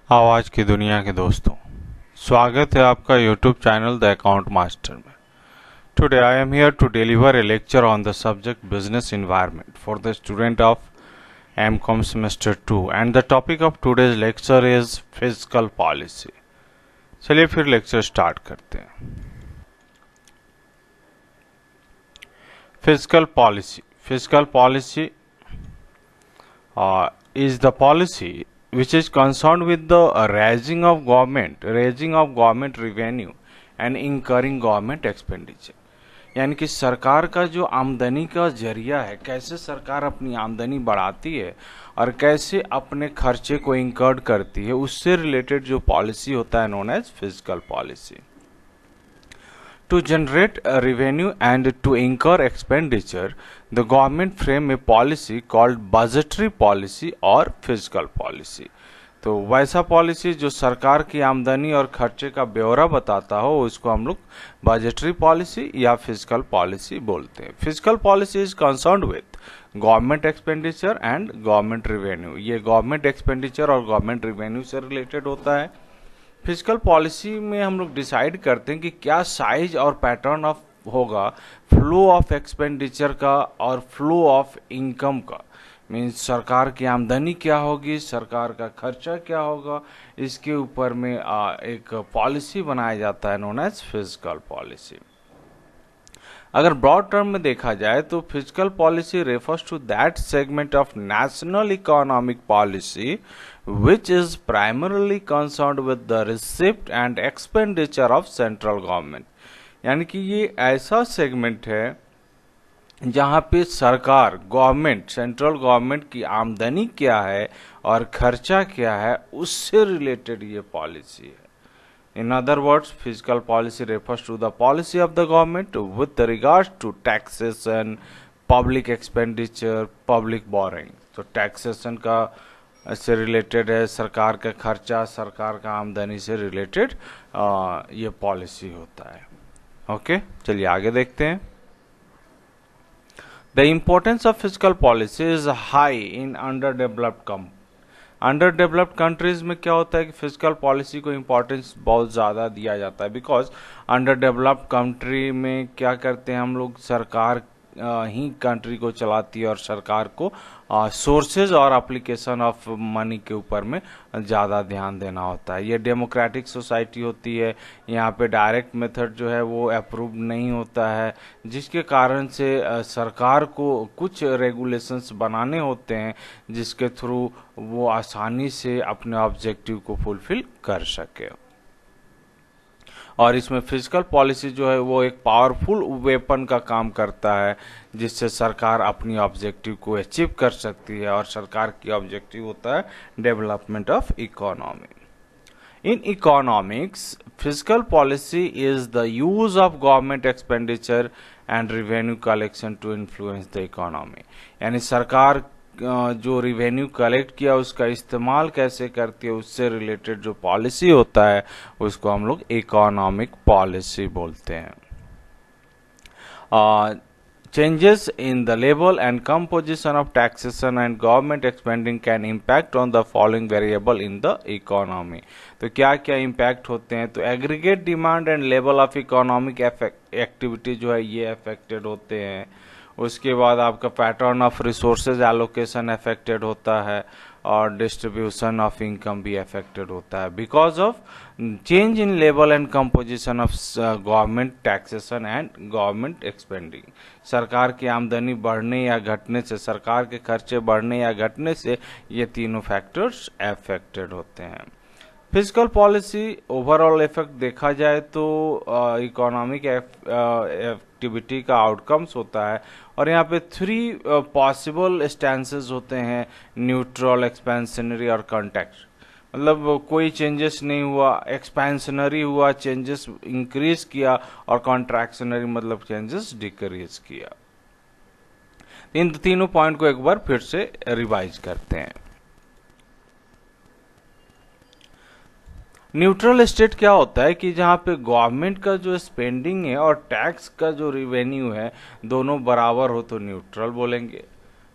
आवाज की दुनिया के दोस्तों, स्वागत है आपका YouTube channel the account master में। Today I am here to deliver a lecture on the subject business environment for the student of MCom semester 2 and the topic of today's lecture is physical policy. चलिए फिर lecture start करते हैं। Physical policy is the policy which is concerned with the raising of government revenue and incurring government expenditure। यानी कि सरकार का जो आमदनी का जरिया है, कैसे सरकार अपनी आमदनी बढ़ाती है और कैसे अपने खर्चे को इंकर्ड करती है, उससे रिलेटेड जो पॉलिसी होता है known as physical policy. To generate revenue and to incur expenditure, the government frame a policy called budgetary policy और fiscal policy। तो वैसा पॉलिसी जो सरकार की आमदनी और खर्चे का ब्यौरा बताता हो, उसको हम लोग बजटरी पॉलिसी या फिजिकल पॉलिसी बोलते हैं। Physical policy is concerned with government expenditure and government revenue. ये गवर्नमेंट एक्सपेंडिचर और गवर्नमेंट रिवेन्यू से रिलेटेड होता है। फिजिकल पॉलिसी में हम लोग डिसाइड करते हैं कि क्या साइज और पैटर्न ऑफ होगा फ्लो ऑफ एक्सपेंडिचर का और फ्लो ऑफ इनकम का। मीन्स सरकार की आमदनी क्या होगी, सरकार का खर्चा क्या होगा, इसके ऊपर में एक पॉलिसी बनाया जाता है नोन एज फिजिकल पॉलिसी। अगर ब्रॉड टर्म में देखा जाए तो physical policy refers to that segment of national economic policy which is primarily concerned with the receipt and expenditure of central government। यानी कि ये ऐसा सेगमेंट है जहाँ पे सरकार गवर्नमेंट सेंट्रल गवर्नमेंट की आमदनी क्या है और खर्चा क्या है, उससे रिलेटेड ये पॉलिसी है। In other words, fiscal policy refers to the policy of the government with regards to taxation, public expenditure, public borrowing। तो टैक्सेशन का से रिलेटेड है, सरकार का खर्चा, सरकार का आमदनी से रिलेटेड ये पॉलिसी होता है। ओके, चलिए आगे देखते हैं। The importance of physical policy is high in under developed countries में क्या होता है कि फिजिकल पॉलिसी को इम्पोर्टेंस बहुत ज़्यादा दिया जाता है। बिकॉज अंडर डेवलप्ड कंट्री में क्या करते हैं हम लोग, सरकार ही कंट्री को चलाती है और सरकार को सोर्सेज और एप्लीकेशन ऑफ मनी के ऊपर में ज़्यादा ध्यान देना होता है। ये डेमोक्रेटिक सोसाइटी होती है, यहाँ पे डायरेक्ट मेथड जो है वो अप्रूव नहीं होता है, जिसके कारण से सरकार को कुछ रेगुलेशंस बनाने होते हैं जिसके थ्रू वो आसानी से अपने ऑब्जेक्टिव को फुलफिल कर सके। और इसमें फिजिकल पॉलिसी जो है वो एक पावरफुल वेपन का काम करता है जिससे सरकार अपनी ऑब्जेक्टिव को अचीव कर सकती है, और सरकार की ऑब्जेक्टिव होता है development of economy. In economics physical policy is the use of government expenditure and revenue collection to influence the economy. यानी सरकार जो रिवेन्यू कलेक्ट किया उसका इस्तेमाल कैसे करती है, उससे रिलेटेड जो पॉलिसी होता है उसको हम लोग इकोनॉमिक पॉलिसी बोलते हैं। Changes in the level and composition of taxation and government expanding can impact on the following variable in the economy. तो क्या क्या इम्पैक्ट होते हैं, तो aggregate demand and level of economic activity जो है ये अफेक्टेड होते हैं। उसके बाद आपका pattern of resources allocation affected होता है और डिस्ट्रीब्यूशन ऑफ इनकम भी अफेक्टेड होता है because of change in level and composition of government taxation and government expanding. सरकार की आमदनी बढ़ने या घटने से, सरकार के खर्चे बढ़ने या घटने से ये तीनों फैक्टर्स अफेक्टेड होते हैं। फिजिकल पॉलिसी ओवरऑल इफेक्ट देखा जाए तो इकोनॉमिक एक्टिविटी का आउटकम्स होता है, और यहाँ पे 3 पॉसिबल स्टैंसेस होते हैं, न्यूट्रल, एक्सपेंशनरी और कॉन्टेक्स्ट। मतलब कोई चेंजेस नहीं हुआ, एक्सपेंशनरी हुआ, चेंजेस इंक्रीज किया, और कॉन्ट्रैक्शनरी मतलब चेंजेस डिक्रीज किया। इन तीनों पॉइंट को एक बार फिर से रिवाइज करते हैं। न्यूट्रल स्टेट क्या होता है कि जहाँ पे गवर्नमेंट का जो स्पेंडिंग है और टैक्स का जो रिवेन्यू है दोनों बराबर हो तो न्यूट्रल बोलेंगे।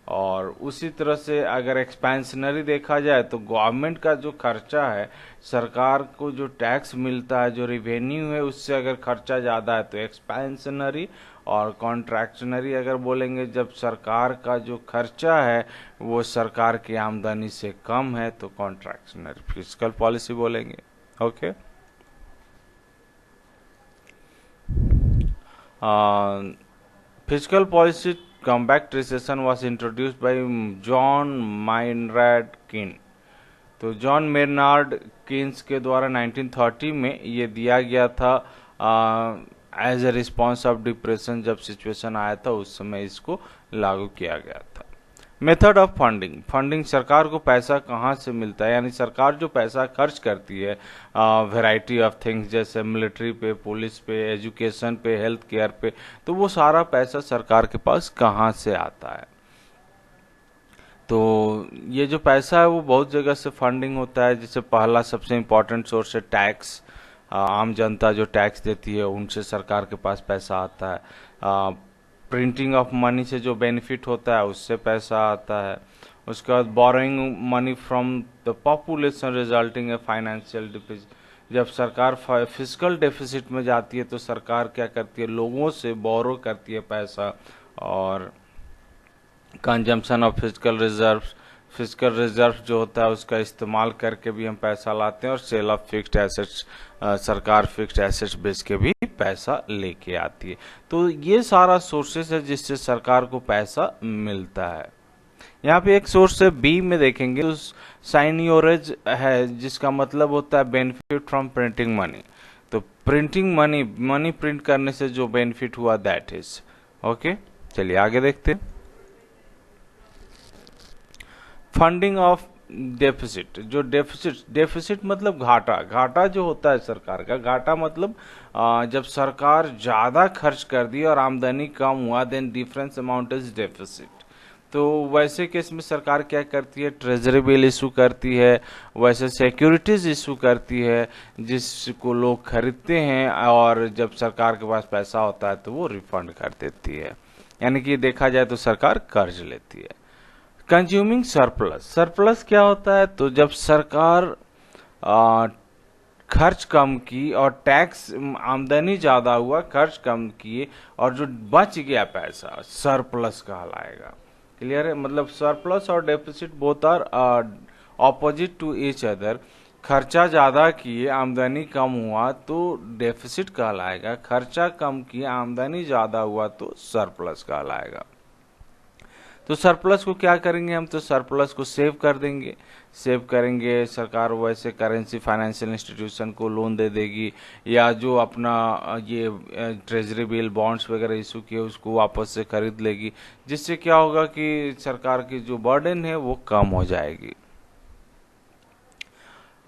और उसी तरह से अगर एक्सपेंशनरी देखा जाए तो गवर्नमेंट का जो खर्चा है, सरकार को जो टैक्स मिलता है, जो रिवेन्यू है, उससे अगर खर्चा ज़्यादा है तो एक्सपेंशनरी, और कॉन्ट्रैक्शनरी अगर बोलेंगे जब सरकार का जो खर्चा है वो सरकार की आमदनी से कम है तो कॉन्ट्रैक्शनरी फिस्कल पॉलिसी बोलेंगे। Okay. Fiscal policy combat recession was introduced by John Maynard Keynes. तो जॉन मेनार्ड कीन्स के द्वारा 1930 में ये दिया गया था as a response of depression. जब सिचुएशन आया था उस समय इसको लागू किया गया था। मेथड ऑफ फंडिंग, फंडिंग सरकार को पैसा कहाँ से मिलता है, यानी सरकार जो पैसा खर्च करती है वैरायटी ऑफ थिंग्स, जैसे मिलिट्री पे, पुलिस पे, एजुकेशन पे, हेल्थ केयर पे, तो वो सारा पैसा सरकार के पास कहाँ से आता है। तो ये जो पैसा है वो बहुत जगह से फंडिंग होता है। जैसे पहला सबसे इम्पोर्टेंट सोर्स है टैक्स, आम जनता जो टैक्स देती है उनसे सरकार के पास पैसा आता है। प्रिंटिंग ऑफ मनी से जो बेनिफिट होता है उससे पैसा आता है। उसके बाद borrowing money from the population resulting a financial deficit. जब सरकार फिजिकल डेफिसिट में जाती है तो सरकार क्या करती है, लोगों से बोरो करती है पैसा। और कंजम्पशन ऑफ फिजिकल रिजर्व जो होता है उसका इस्तेमाल करके भी हम पैसा लाते हैं। और सेल ऑफ फिक्स्ड एसेट्स, सरकार फिक्स्ड एसेट्स बेच के भी पैसा लेके आती है। तो ये सारा सोर्सेस है जिससे सरकार को पैसा मिलता है। यहाँ पे एक सोर्स है बी में देखेंगे तो साइनियोरेज है, जिसका मतलब होता है बेनिफिट फ्रॉम प्रिंटिंग मनी। तो प्रिंटिंग मनी प्रिंट करने से जो बेनिफिट हुआ दैट इज ओके। चलिए आगे देखते हैं। फंडिंग ऑफ डेफिसिट, जो डेफिसिट मतलब घाटा जो होता है सरकार का, घाटा मतलब जब सरकार ज्यादा खर्च कर दी और आमदनी कम हुआ, then difference amount is deficit. तो वैसे केस में सरकार क्या करती है, ट्रेजरी बिल इशू करती है, वैसे सिक्योरिटीज इशू करती है जिसको लोग खरीदते हैं, और जब सरकार के पास पैसा होता है तो वो रिफंड कर देती है। यानी कि देखा जाए तो सरकार कर्ज लेती है। कंज्यूमिंग सरप्लस, सरप्लस क्या होता है, तो जब सरकार खर्च कम की और टैक्स आमदनी ज्यादा हुआ, खर्च कम किए और जो बच गया पैसा सरप्लस कहलाएगा। क्लियर है, मतलब सरप्लस और deficit both are opposite to each other. खर्चा ज्यादा किए, आमदनी कम हुआ तो डेफिसिट कहलाएगा, खर्चा कम किए, आमदनी ज्यादा हुआ तो सरप्लस कहलाएगा। तो सरप्लस को क्या करेंगे हम, तो सरप्लस को सेव कर देंगे, सेव करेंगे। सरकार वैसे करेंसी फाइनेंशियल इंस्टीट्यूशन को लोन दे देगी, या जो अपना ये ट्रेजरी बिल बॉन्ड्स वगैरह इशू किए उसको वापस से खरीद लेगी, जिससे क्या होगा कि सरकार की जो बर्डन है वो कम हो जाएगी।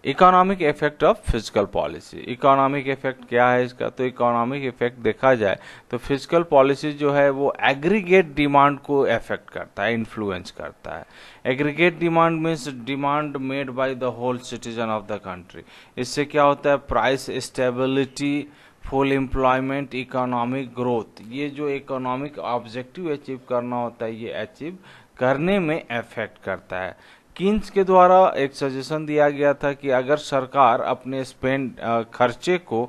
Economic effect of physical policy, economic effect क्या है इसका, तो इकोनॉमिक इफेक्ट देखा जाए तो फिजिकल पॉलिसी जो है वो एग्रीगेट डिमांड को इफेक्ट करता है, इन्फ्लुएंस करता है। Aggregate demand means demand made by the whole citizen of the country. इससे क्या होता है, price stability, full employment, economic growth, ये जो इकोनॉमिक ऑब्जेक्टिव अचीव करना होता है ये अचीव करने में इफेक्ट करता है। कीन्स के द्वारा एक सजेशन दिया गया था कि अगर सरकार अपने खर्चे को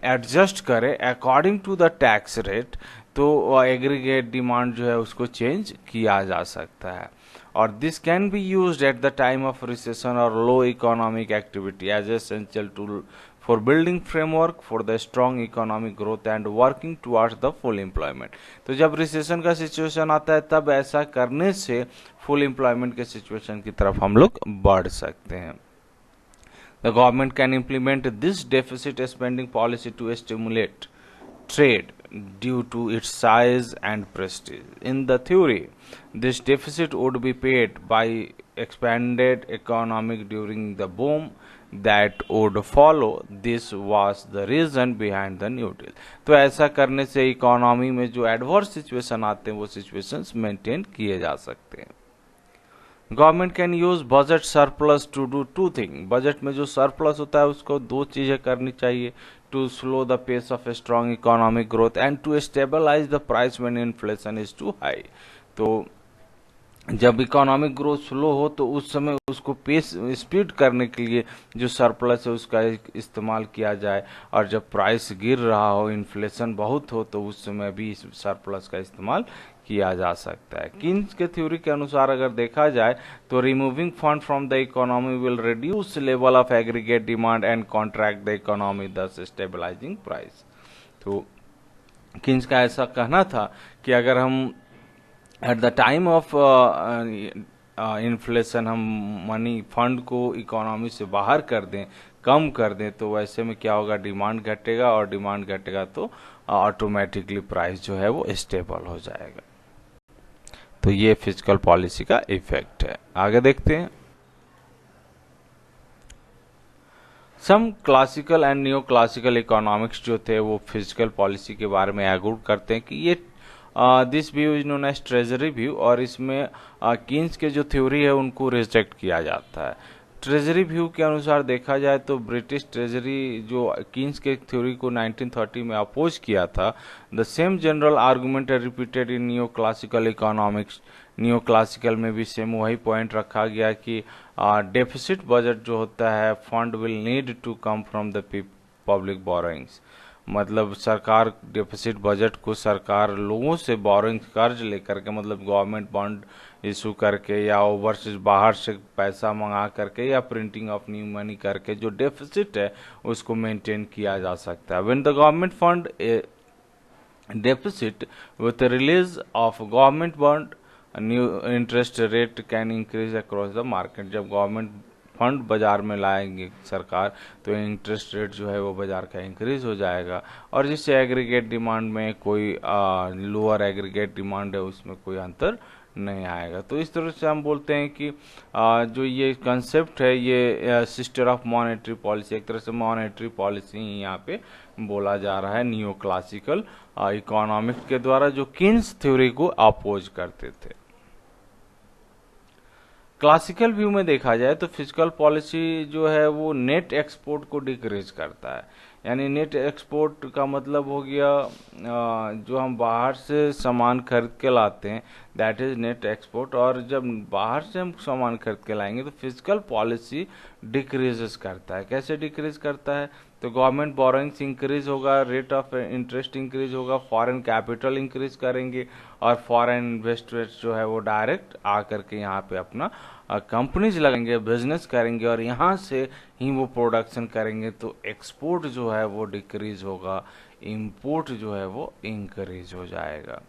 एडजस्ट करे according to the tax rate, तो एग्रीगेट डिमांड जो है उसको चेंज किया जा सकता है। और this can be used at the time of recession और low economic activity as essential tool for building framework for the strong economic growth and working towards the full employment। तो जब रिसेशन का situation आता है तब ऐसा करने से फुल एम्प्लॉयमेंट के सिचुएशन की तरफ हम लोग बढ़ सकते हैं। The government can implement this deficit spending policy to stimulate trade due to its size and prestige. In the theory, this deficit would be paid by expanded economic during the boom that would follow. This was the reason behind the New Deal। तो ऐसा करने से economy में जो adverse situation आते हैं वो situations maintain किए जा सकते हैं। Government can use budget surplus to do two thing. Budget में जो सरप्लस होता है उसको दो चीजें करनी चाहिए, to slow the pace of a strong economic growth and to stabilize the price when inflation is too high. तो जब इकोनॉमिक ग्रोथ स्लो हो तो उस समय उसको पेस स्पीड करने के लिए जो सरप्लस है उसका इस्तेमाल किया जाए, और जब प्राइस गिर रहा हो, इन्फ्लेशन बहुत हो, तो उस समय भी इस सरप्लस का इस्तेमाल किया जा सकता है। किन्स के थ्योरी के अनुसार अगर देखा जाए तो removing fund from the economy will reduce level of aggregate demand and contract the economy, दस स्टेबलाइजिंग प्राइस। तो किन्स का ऐसा कहना था कि अगर हम eight the time of inflation हम मनी फंड को इकोनॉमी से बाहर कर दें, कम कर दें, तो वैसे में क्या होगा, डिमांड घटेगा, और डिमांड घटेगा तो ऑटोमेटिकली प्राइस जो है वो स्टेबल हो जाएगा। तो ये फिजिकल पॉलिसी का इफेक्ट है। आगे देखते हैं। Some classical and new classical economics जो थे वो फिजिकल पॉलिसी के बारे में एग्री करते हैं कि ये this view is known as treasury view, और इसमें कीन्स के जो थ्योरी है उनको रिजेक्ट किया जाता है। ट्रेजरी व्यू के अनुसार देखा जाए तो ब्रिटिश ट्रेजरी जो कीन्स के थ्योरी को 1930 में अपोज किया था, द सेम जनरल आर्गुमेंट है repeated in new classical economics. New classical में भी सेम वही पॉइंट रखा गया कि डेफिसिट बजट जो होता है, fund will need to come from the public borrowings. मतलब सरकार डेफिसिट बजट को सरकार लोगों से बोरोइंग कर्ज लेकर के, मतलब गवर्नमेंट बॉन्ड इशू करके या ओवर से बाहर से पैसा मंगा करके या प्रिंटिंग ऑफ न्यू मनी करके जो डेफिसिट है उसको मेंटेन किया जा सकता है। When the government fund deficit with release of government bond, new interest rate can increase across the market. जब गवर्नमेंट फंड बाजार में लाएंगे सरकार, तो इंटरेस्ट रेट जो है वो बाजार का इंक्रीज हो जाएगा, और जिससे एग्रीगेट डिमांड में कोई लोअर एग्रीगेट डिमांड है उसमें कोई अंतर नहीं आएगा। तो इस तरह से हम बोलते हैं कि जो ये कंसेप्ट है ये सिस्टर ऑफ मॉनेटरी पॉलिसी, एक तरह से मॉनेटरी पॉलिसी ही यहाँ पे बोला जा रहा है नियो क्लासिकल इकोनॉमिक्स के द्वारा, जो कीन्स थ्योरी को अपोज करते थे। क्लासिकल व्यू में देखा जाए तो फिजिकल पॉलिसी जो है वो नेट एक्सपोर्ट को डिक्रीज करता है। यानी नेट एक्सपोर्ट का मतलब हो गया जो हम बाहर से सामान खरीद के लाते हैं, दैट इज नेट एक्सपोर्ट। और जब बाहर से हम सामान खरीद के लाएंगे तो फिजिकल पॉलिसी डिक्रीजेस करता है। कैसे डिक्रीज करता है? तो गवर्नमेंट बोरोइंग्स इंक्रीज होगा, रेट ऑफ इंटरेस्ट इंक्रीज होगा, फॉरेन कैपिटल इंक्रीज करेंगे, और फॉरेन इन्वेस्टर्स जो है वो डायरेक्ट आकर के यहाँ पे अपना कंपनीज लगाएंगे, बिजनेस करेंगे, और यहाँ से ही वो प्रोडक्शन करेंगे। तो एक्सपोर्ट जो है वो डिक्रीज होगा, इंपोर्ट जो है वो इंक्रीज हो जाएगा।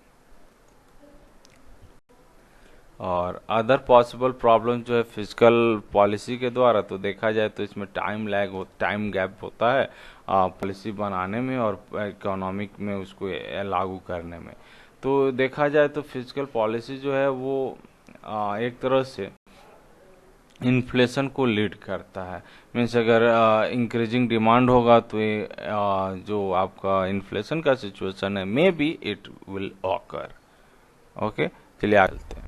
और अदर पॉसिबल प्रॉब्लम जो है फिजिकल पॉलिसी के द्वारा, तो देखा जाए तो इसमें टाइम गैप होता है पॉलिसी बनाने में और इकोनॉमिक में उसको लागू करने में। तो देखा जाए तो फिजिकल पॉलिसी जो है वो एक तरह से इन्फ्लेशन को लीड करता है। मीन्स अगर इंक्रीजिंग डिमांड होगा तो ये जो आपका इन्फ्लेशन का सिचुएशन है, may be it will occur. Okay, चलिए आगे चलते हैं।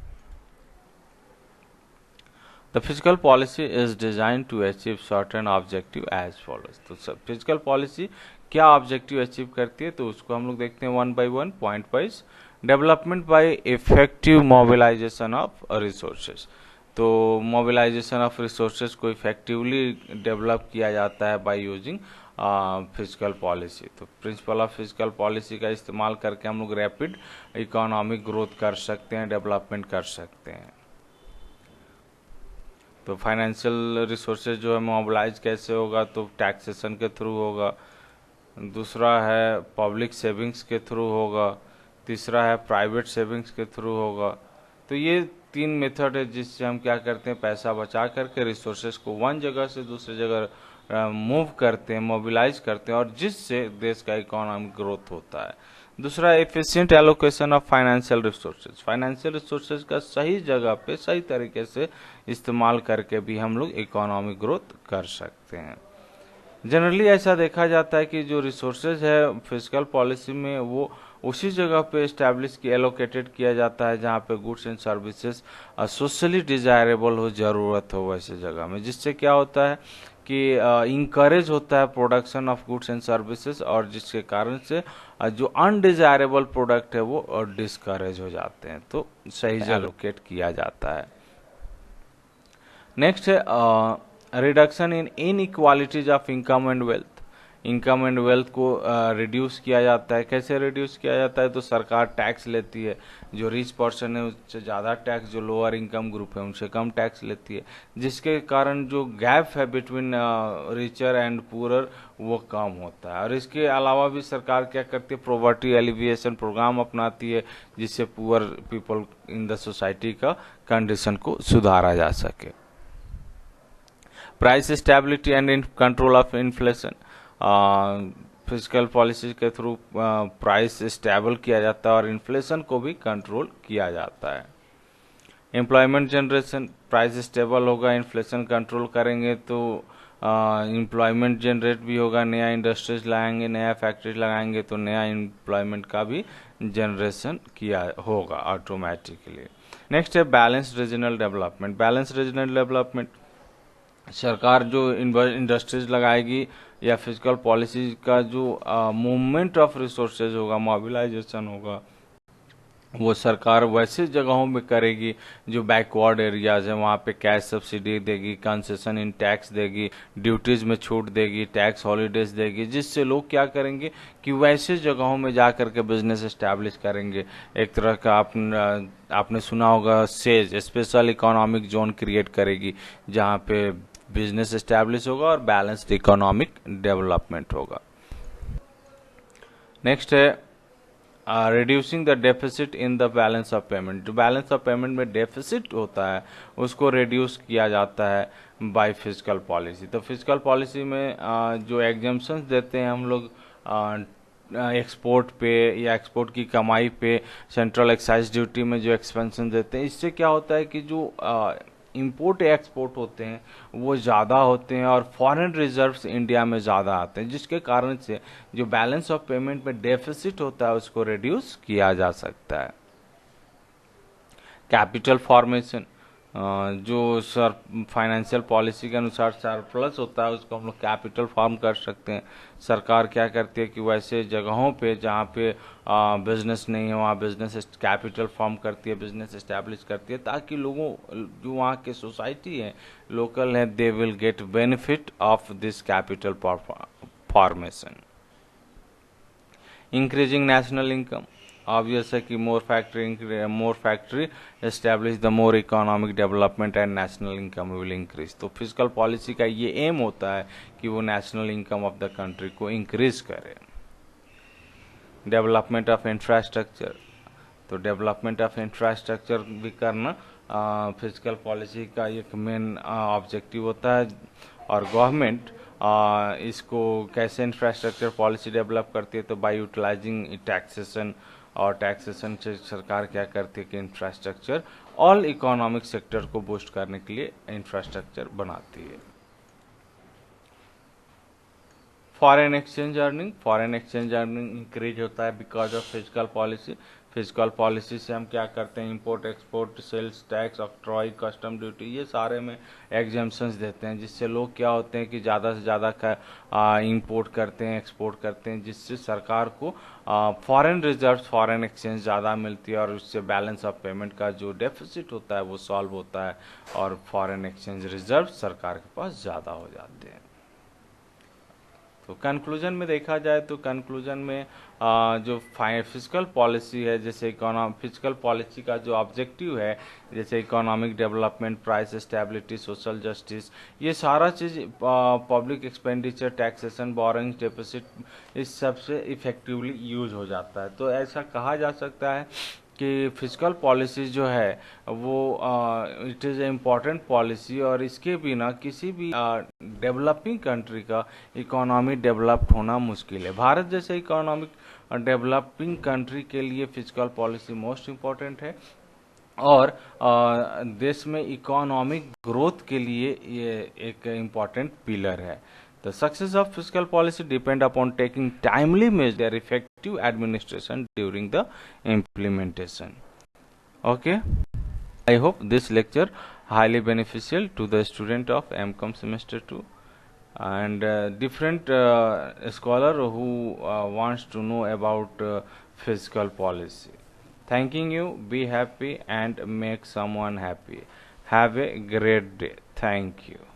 The fiscal policy is designed to achieve certain objective as follows। तो फिजिकल पॉलिसी क्या ऑब्जेक्टिव अचीव करती है, तो उसको हम लोग देखते हैं one by one, point wise. Development by effective mobilization of resources. तो मोबिलाइजेशन ऑफ रिसोर्सेज को इफेक्टिवली डेवलप किया जाता है बाय यूजिंग फिजिकल पॉलिसी। तो प्रिंसिपल ऑफ फिजिकल पॉलिसी का इस्तेमाल करके हम लोग रैपिड इकोनॉमिक ग्रोथ कर सकते हैं, डेवलपमेंट कर सकते हैं। तो फाइनेंशियल रिसोर्सेज जो है मोबिलाइज कैसे होगा, तो टैक्सेशन के थ्रू होगा। दूसरा है पब्लिक सेविंग्स के थ्रू होगा। तीसरा है प्राइवेट सेविंग्स के थ्रू होगा। तो ये तीन मेथड है जिससे हम क्या करते हैं, पैसा बचा करके रिसोर्सेज को वन जगह से दूसरी जगह मूव करते हैं, मोबिलाइज करते हैं, और जिससे देश का इकोनॉमिक ग्रोथ होता है। दूसरा efficient allocation of financial resources. Financial resources का सही जगह पे सही तरीके से इस्तेमाल करके भी हम लोग इकोनॉमिक ग्रोथ कर सकते हैं। जनरली ऐसा देखा जाता है कि जो रिसोर्सेज है फिजिकल पॉलिसी में वो उसी जगह पे एस्टैब्लिश की एलोकेटेड किया जाता है जहाँ पे goods and services socially desirable हो, ज़रूरत हो वैसे जगह में। जिससे क्या होता है कि इंकरेज होता है production of goods and services, और जिसके कारण से जो अनडिजायरेबल प्रोडक्ट है वो डिस्करेज हो जाते हैं, तो सही एलोकेट किया जाता है। नेक्स्ट है reduction in inequalities of income and wealth. Income and wealth को रिड्यूस किया जाता है। कैसे रिड्यूस किया जाता है? तो सरकार टैक्स लेती है, जो रिच पर्सन है उससे ज़्यादा टैक्स, जो लोअर इनकम ग्रुप है उनसे कम टैक्स लेती है, जिसके कारण जो गैप है बिटवीन रिचर एंड पुअर वो कम होता है। और इसके अलावा भी सरकार क्या करती है? पॉवर्टी एलिविएशन प्रोग्राम अपनाती है, जिससे poor people in the society का कंडीशन को सुधारा जा सके। Price stability and control of inflation. Physical policy के थ्रू प्राइस स्टेबल किया जाता है और इन्फ्लेशन को भी कंट्रोल किया जाता है। एम्प्लॉयमेंट जनरेशन, प्राइस स्टेबल होगा, इन्फ्लेशन कंट्रोल करेंगे तो एम्प्लॉयमेंट जनरेट भी होगा, नया इंडस्ट्रीज लाएंगे, नया फैक्ट्रीज लगाएंगे तो नया एम्प्लॉयमेंट का भी जनरेशन किया होगा ऑटोमेटिकली। नेक्स्ट है balanced regional development. Balanced regional development, सरकार जो इंडस्ट्रीज लगाएगी या फिजिकल पॉलिसी का जो मूवमेंट ऑफ रिसोर्सेज होगा, मोबिलाइजेशन होगा, वो सरकार वैसे जगहों में करेगी जो बैकवर्ड एरियाज है, वहाँ पे कैश सब्सिडी देगी, कंसेशन इन टैक्स देगी, ड्यूटीज में छूट देगी, टैक्स हॉलीडेज देगी, जिससे लोग क्या करेंगे कि वैसे जगहों में जा करके बिजनेस एस्टैब्लिश करेंगे। एक तरह का आपने सुना होगा says, special economic zone create करेगी, जहाँ पे बिजनेस एस्टैब्लिश होगा और बैलेंस्ड इकोनॉमिक डेवलपमेंट होगा। नेक्स्ट है reducing the deficit in the balance of payment. जो बैलेंस ऑफ पेमेंट में डेफिसिट होता है उसको रिड्यूस किया जाता है बाय फिजिकल पॉलिसी। तो फिजिकल पॉलिसी में जो एग्जाम्पशंस देते हैं हम लोग एक्सपोर्ट पे या एक्सपोर्ट की कमाई पे सेंट्रल एक्साइज ड्यूटी में जो एक्सपेंशन देते हैं, इससे क्या होता है कि जो इंपोर्ट एक्सपोर्ट होते हैं वो ज़्यादा होते हैं और फॉरेन रिजर्व्स इंडिया में ज़्यादा आते हैं, जिसके कारण से जो बैलेंस ऑफ पेमेंट में डेफिसिट होता है उसको रिड्यूस किया जा सकता है। कैपिटल फॉर्मेशन, जो सर फाइनेंशियल पॉलिसी के अनुसार सरप्लस होता है उसको हम लोग कैपिटल फॉर्म कर सकते हैं। सरकार क्या करती है कि वैसे जगहों पे जहाँ पे बिजनेस नहीं है वहाँ बिजनेस कैपिटल फॉर्म करती है, बिजनेस एस्टैब्लिश करती है, ताकि लोगों जो वहाँ के सोसाइटी है, लोकल है, they will get benefit of this capital formation. Increasing national income, obvious है कि more factory establish the more economic development and national income will increase. तो फिजिकल पॉलिसी का ये एम होता है कि वो national income of the country को इंक्रीज करे। डेवलपमेंट ऑफ इंफ्रास्ट्रक्चर, तो डेवलपमेंट ऑफ इंफ्रास्ट्रक्चर भी करना फिजिकल पॉलिसी का एक मेन ऑब्जेक्टिव होता है। और गवर्नमेंट इसको कैसे इंफ्रास्ट्रक्चर पॉलिसी डेवलप करती है? तो बाय यूटिलाइजिंग टैक्सेशन, और टैक्सेशन से सरकार क्या करती है कि इंफ्रास्ट्रक्चर ऑल इकोनॉमिक सेक्टर को बूस्ट करने के लिए इंफ्रास्ट्रक्चर बनाती है। फॉरेन एक्सचेंज अर्निंग इंक्रीज होता है because of physical policy. Physical policy से हम क्या करते हैं? Import export, sales tax, octroi, custom duty, ये सारे में एग्जाम्पशंस देते हैं, जिससे लोग क्या होते हैं कि ज़्यादा से ज़्यादा इंपोर्ट करते हैं, एक्सपोर्ट करते हैं, जिससे सरकार को फॉरेन रिजर्व्स, फॉरेन एक्सचेंज ज़्यादा मिलती है और उससे बैलेंस ऑफ पेमेंट का जो डेफिसिट होता है वो सॉल्व होता है और फॉरेन एक्सचेंज रिजर्व सरकार के पास ज़्यादा हो जाते हैं। तो कंक्लूजन में देखा जाए तो कंक्लूजन में जो फिजिकल पॉलिसी है, जैसे फिजिकल पॉलिसी का जो ऑब्जेक्टिव है, जैसे economic development, price stability, social justice, ये सारा चीज़ public expenditure, taxation, borrowing, deficit, इस सब से इफेक्टिवली यूज हो जाता है। तो ऐसा कहा जा सकता है कि फिजिकल पॉलिसी जो है वो it is a important policy, और इसके बिना किसी भी डेवलपिंग कंट्री का इकोनॉमी डेवलप्ड होना मुश्किल है। भारत जैसे इकोनॉमिक डेवलपिंग कंट्री के लिए फिजिकल पॉलिसी मोस्ट इम्पॉर्टेंट है, और देश में इकोनॉमिक ग्रोथ के लिए ये एक इम्पॉर्टेंट पिलर है। The success of fiscal policy depend upon taking timely measures, their effective administration during the implementation. Okay, I hope this lecture highly beneficial to the student of MCOM semester 2. and different scholar who wants to know about fiscal policy. Thanking you. Be happy and make someone happy. Have a great day. Thank you.